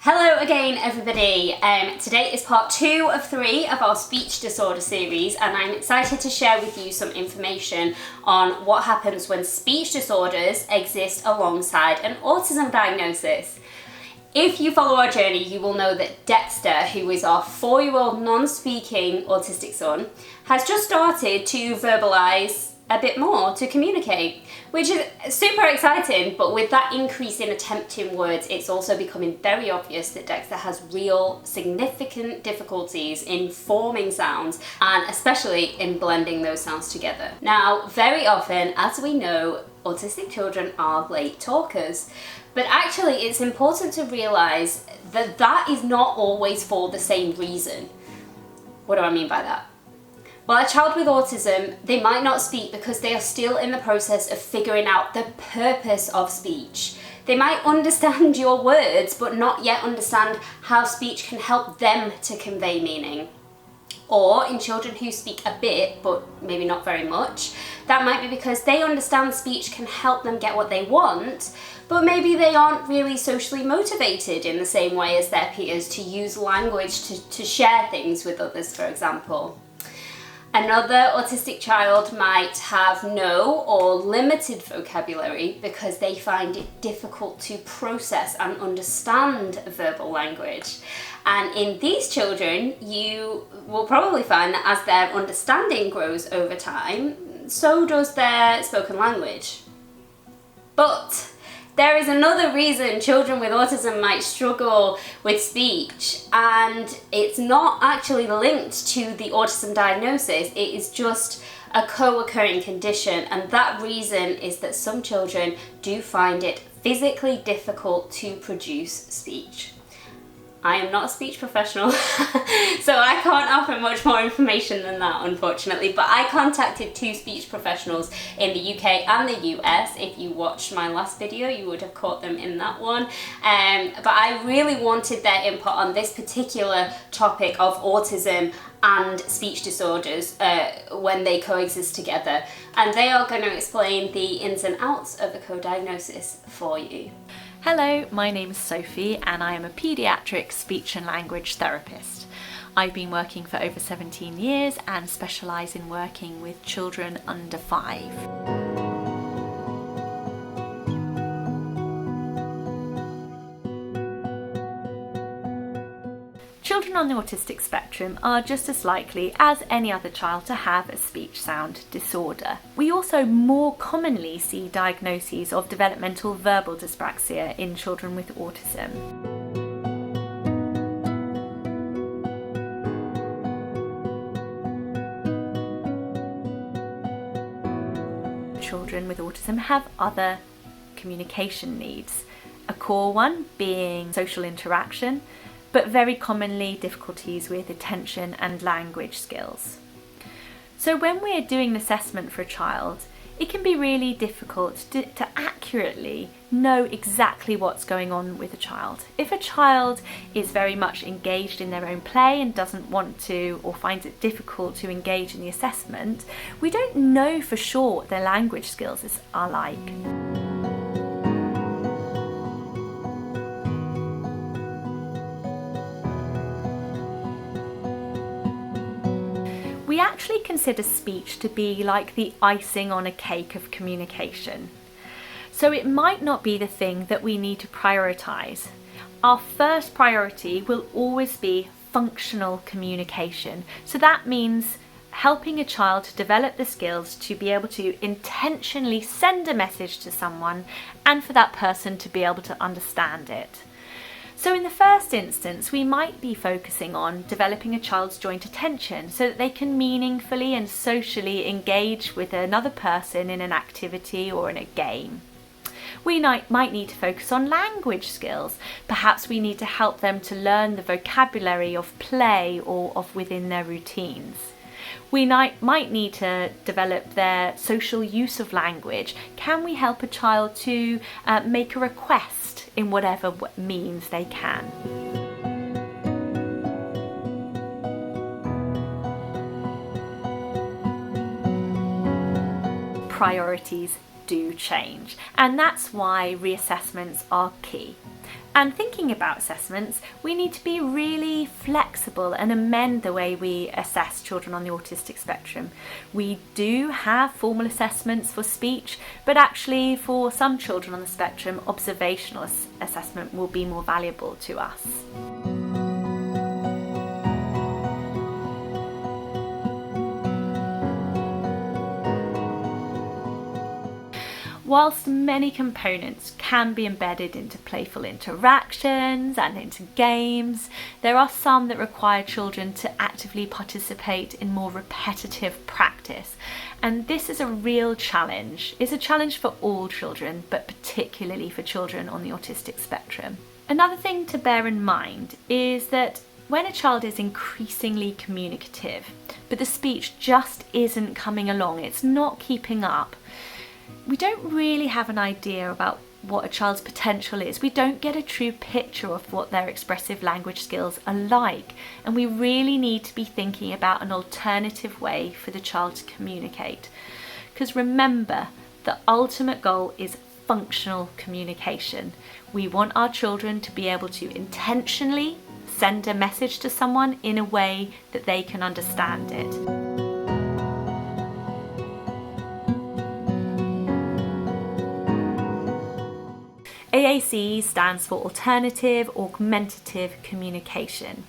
Hello again everybody. Today is part 2 of 3 of our speech disorder series, and I'm excited to share with you some information on what happens when speech disorders exist alongside an autism diagnosis. If you follow our journey, you will know that Dexter, who is our 4-year-old non-speaking autistic son, has just started to verbalise a bit more, to communicate, which is super exciting. But with that increase in attempting words, it's also becoming very obvious that Dexter has real significant difficulties in forming sounds and especially in blending those sounds together. Now, very often, as we know, autistic children are late talkers, but actually it's important to realise that that is not always for the same reason. What do I mean by that? Well, a child with autism, they might not speak because they are still in the process of figuring out the purpose of speech. They might understand your words, but not yet understand how speech can help them to convey meaning. Or in children who speak a bit, but maybe not very much, that might be because they understand speech can help them get what they want, but maybe they aren't really socially motivated in the same way as their peers to use language to share things with others, for example. Another autistic child might have no or limited vocabulary because they find it difficult to process and understand verbal language. And in these children, you will probably find that as their understanding grows over time, so does their spoken language. But there is another reason children with autism might struggle with speech, and it's not actually linked to the autism diagnosis. It is just a co-occurring condition, and that reason is that some children do find it physically difficult to produce speech. I am not a speech professional, so I can't offer much more information than that, unfortunately, but I contacted 2 speech professionals in the UK and the US. If you watched my last video, you would have caught them in that one. But I really wanted their input on this particular topic of autism and speech disorders when they coexist together. And they are going to explain the ins and outs of a co-diagnosis for you. Hello, my name is Sophie and I am a paediatric speech and language therapist. I've been working for over 17 years and specialise in working with children under 5. Children on the autistic spectrum are just as likely as any other child to have a speech sound disorder. We also more commonly see diagnoses of developmental verbal dyspraxia in children with autism. Children with autism have other communication needs, a core one being social interaction, but very commonly difficulties with attention and language skills. So when we're doing an assessment for a child, it can be really difficult to accurately know exactly what's going on with a child. If a child is very much engaged in their own play and doesn't want to or finds it difficult to engage in the assessment, we don't know for sure what their language skills are like. We actually consider speech to be like the icing on a cake of communication. So it might not be the thing that we need to prioritise. Our first priority will always be functional communication. So that means helping a child to develop the skills to be able to intentionally send a message to someone and for that person to be able to understand it. So in the first instance, we might be focusing on developing a child's joint attention so that they can meaningfully and socially engage with another person in an activity or in a game. We might need to focus on language skills. Perhaps we need to help them to learn the vocabulary of play or of within their routines. We might need to develop their social use of language. Can we help a child to make a request in whatever means they can? Priorities do change, and that's why reassessments are key. And thinking about assessments, we need to be really flexible and amend the way we assess children on the autistic spectrum. We do have formal assessments for speech, but actually for some children on the spectrum, observational assessment will be more valuable to us. Whilst many components can be embedded into playful interactions and into games, there are some that require children to actively participate in more repetitive practice. And this is a real challenge. It's a challenge for all children, but particularly for children on the autistic spectrum. Another thing to bear in mind is that when a child is increasingly communicative, but the speech just isn't coming along, it's not keeping up, we don't really have an idea about what a child's potential is. We don't get a true picture of what their expressive language skills are like, and we really need to be thinking about an alternative way for the child to communicate. Because remember, the ultimate goal is functional communication. We want our children to be able to intentionally send a message to someone in a way that they can understand it. AAC stands for Alternative Augmentative Communication.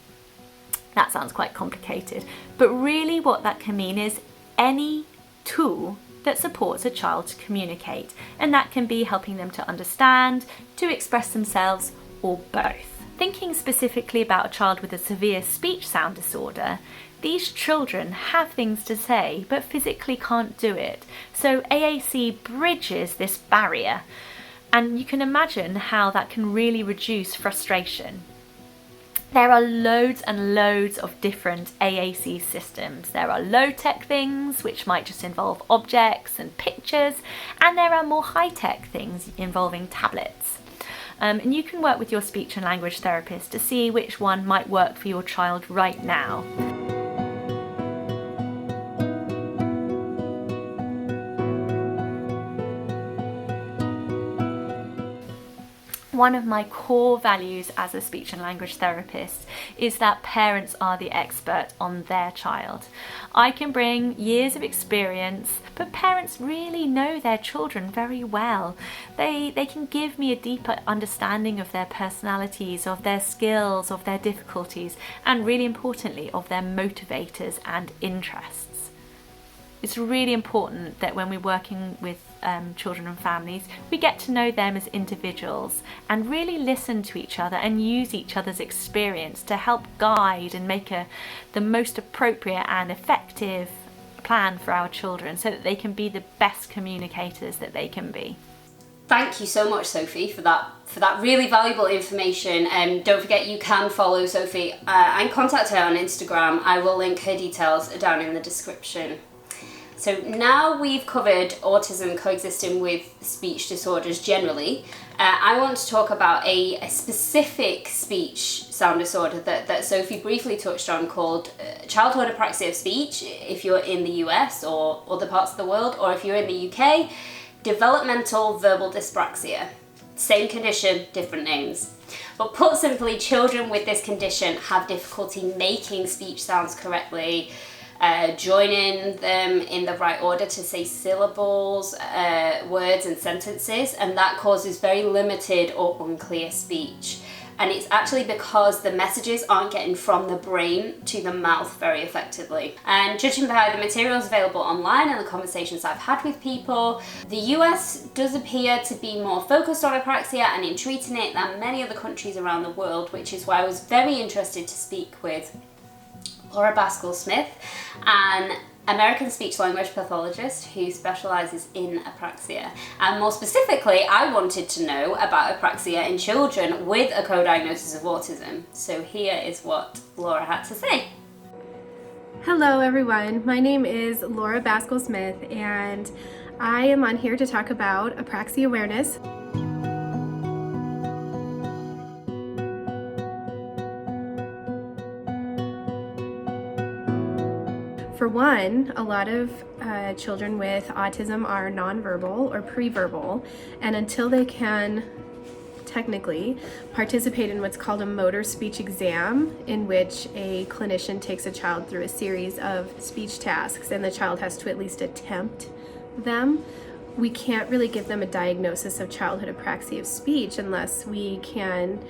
That sounds quite complicated, but really what that can mean is any tool that supports a child to communicate, and that can be helping them to understand, to express themselves, or both. Thinking specifically about a child with a severe speech sound disorder, these children have things to say but physically can't do it, so AAC bridges this barrier. And you can imagine how that can really reduce frustration. There are loads and loads of different AAC systems. There are low-tech things, which might just involve objects and pictures, and there are more high-tech things involving tablets. And you can work with your speech and language therapist to see which one might work for your child right now. One of my core values as a speech and language therapist is that parents are the expert on their child. I can bring years of experience, but parents really know their children very well. They can give me a deeper understanding of their personalities, of their skills, of their difficulties, and really importantly, of their motivators and interests. It's really important that when we're working with children and families, we get to know them as individuals and really listen to each other and use each other's experience to help guide and make the most appropriate and effective plan for our children so that they can be the best communicators that they can be. Thank you so much, Sophie, for that really valuable information. Don't forget you can follow Sophie and contact her on Instagram. I will link her details down in the description. So now we've covered autism coexisting with speech disorders generally, I want to talk about a specific speech sound disorder that Sophie briefly touched on called childhood apraxia of speech, if you're in the US or other parts of the world, or if you're in the UK, developmental verbal dyspraxia. Same condition, different names. But put simply, children with this condition have difficulty making speech sounds correctly, joining them in the right order to say syllables, words and sentences, and that causes very limited or unclear speech. And it's actually because the messages aren't getting from the brain to the mouth very effectively. And judging by the materials available online and the conversations I've had with people, the US does appear to be more focused on apraxia and in treating it than many other countries around the world, which is why I was very interested to speak with Laura Baskel-Smith, an American speech language pathologist who specialises in apraxia. And more specifically, I wanted to know about apraxia in children with a co-diagnosis of autism. So here is what Laura had to say. Hello everyone, my name is Laura Baskel-Smith and I am on here to talk about apraxia awareness. For one, a lot of children with autism are nonverbal or pre-verbal, and until they can technically, participate in what's called a motor speech exam, in which a clinician takes a child through a series of speech tasks and the child has to at least attempt them. We can't really give them a diagnosis of childhood apraxia of speech unless we can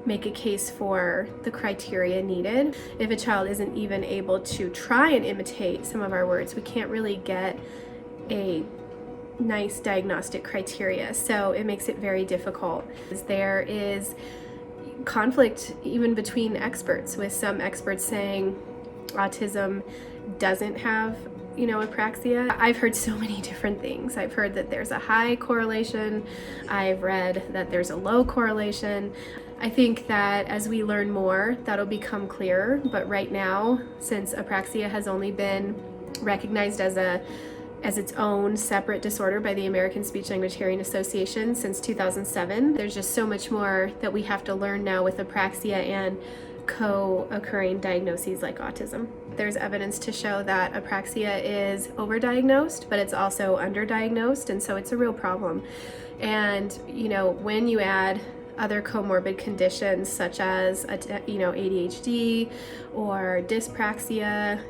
make a case for the criteria needed. If a child isn't even able to try and imitate some of our words, we can't really get a nice diagnostic criteria. So it makes it very difficult. There is conflict even between experts, with some experts saying autism doesn't have apraxia. I've heard so many different things. I've heard that there's a high correlation. I've read that there's a low correlation. I think that as we learn more, that'll become clearer. But right now, since apraxia has only been recognized as its own separate disorder by the American Speech Language Hearing Association since 2007, there's just so much more that we have to learn now with apraxia and co-occurring diagnoses like autism. There's evidence to show that apraxia is overdiagnosed, but it's also underdiagnosed, and so it's a real problem. And when you add other comorbid conditions such as ADHD or dyspraxia,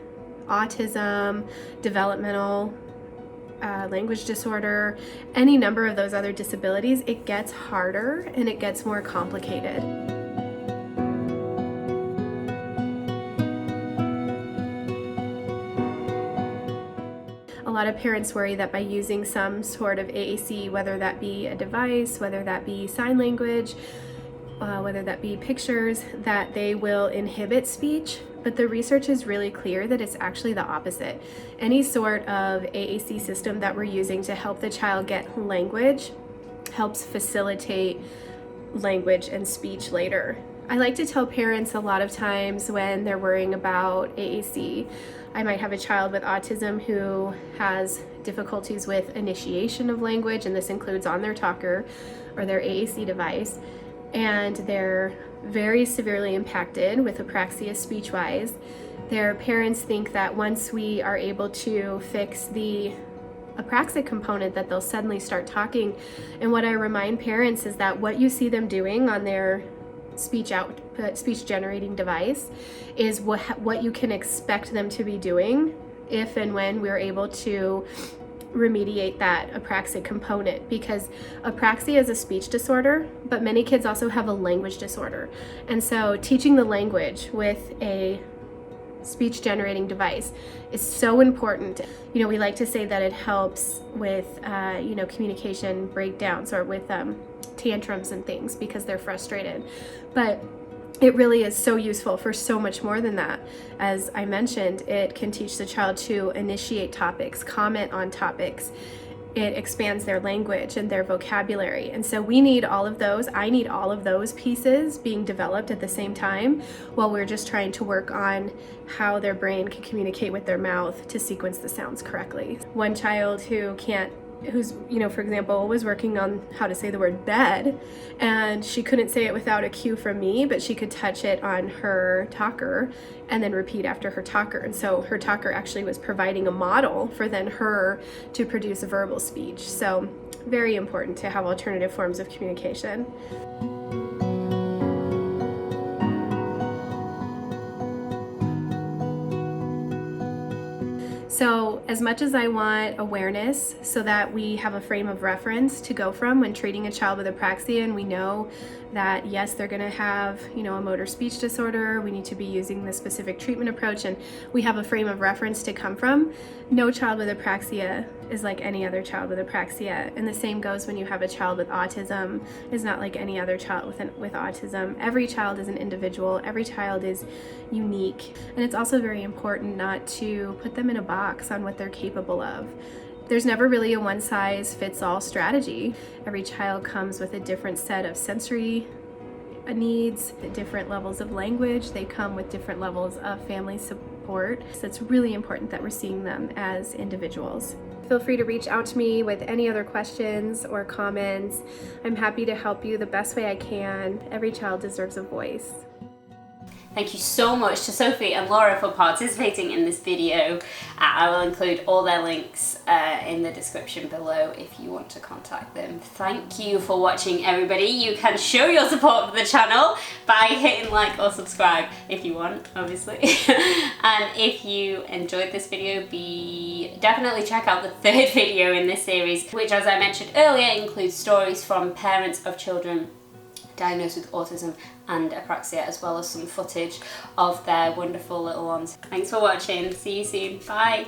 autism, developmental language disorder, any number of those other disabilities, it gets harder and it gets more complicated. A lot of parents worry that by using some sort of AAC, whether that be a device, whether that be sign language, whether that be pictures, that they will inhibit speech. But the research is really clear that it's actually the opposite. Any sort of AAC system that we're using to help the child get language helps facilitate language and speech later. I like to tell parents a lot of times when they're worrying about AAC, I might have a child with autism who has difficulties with initiation of language, and this includes on their talker or their AAC device, and they're very severely impacted with apraxia speech-wise. Their parents think that once we are able to fix the apraxic component that they'll suddenly start talking. And what I remind parents is that what you see them doing on their speech generating device is what you can expect them to be doing if and when we're able to remediate that apraxic component, because apraxia is a speech disorder, but many kids also have a language disorder. And so teaching the language with a speech generating device is so important. We like to say that it helps with communication breakdowns or with tantrums and things because they're frustrated, but it really is so useful for so much more than that. As I mentioned, it can teach the child to initiate topics, comment on topics. It expands their language and their vocabulary. And so we need all of those. I need all of those pieces being developed at the same time while we're just trying to work on how their brain can communicate with their mouth to sequence the sounds correctly. One child who's, for example, was working on how to say the word bed, and she couldn't say it without a cue from me, but she could touch it on her talker and then repeat after her talker. And so her talker actually was providing a model for then her to produce a verbal speech. So very important to have alternative forms of communication. So as much as I want awareness so that we have a frame of reference to go from when treating a child with apraxia, and we know that yes, they're going to have a motor speech disorder, we need to be using the specific treatment approach, and we have a frame of reference to come from, no child with apraxia is like any other child with apraxia. And the same goes when you have a child with autism, is not like any other child with autism. Every child is an individual, every child is unique, and it's also very important not to put them in a box on what they're capable of. There's never really a one-size-fits-all strategy. Every child comes with a different set of sensory needs, different levels of language. They come with different levels of family support. So it's really important that we're seeing them as individuals. Feel free to reach out to me with any other questions or comments. I'm happy to help you the best way I can. Every child deserves a voice. Thank you so much to Sophie and Laura for participating in this video. I will include all their links in the description below if you want to contact them. Thank you for watching, everybody. You can show your support for the channel by hitting like or subscribe if you want, obviously. And if you enjoyed this video, definitely check out the third video in this series, which, as I mentioned earlier, includes stories from parents of children diagnosed with autism and APRAXIA, as well as some footage of their wonderful little ones. Thanks for watching. See you soon. Bye.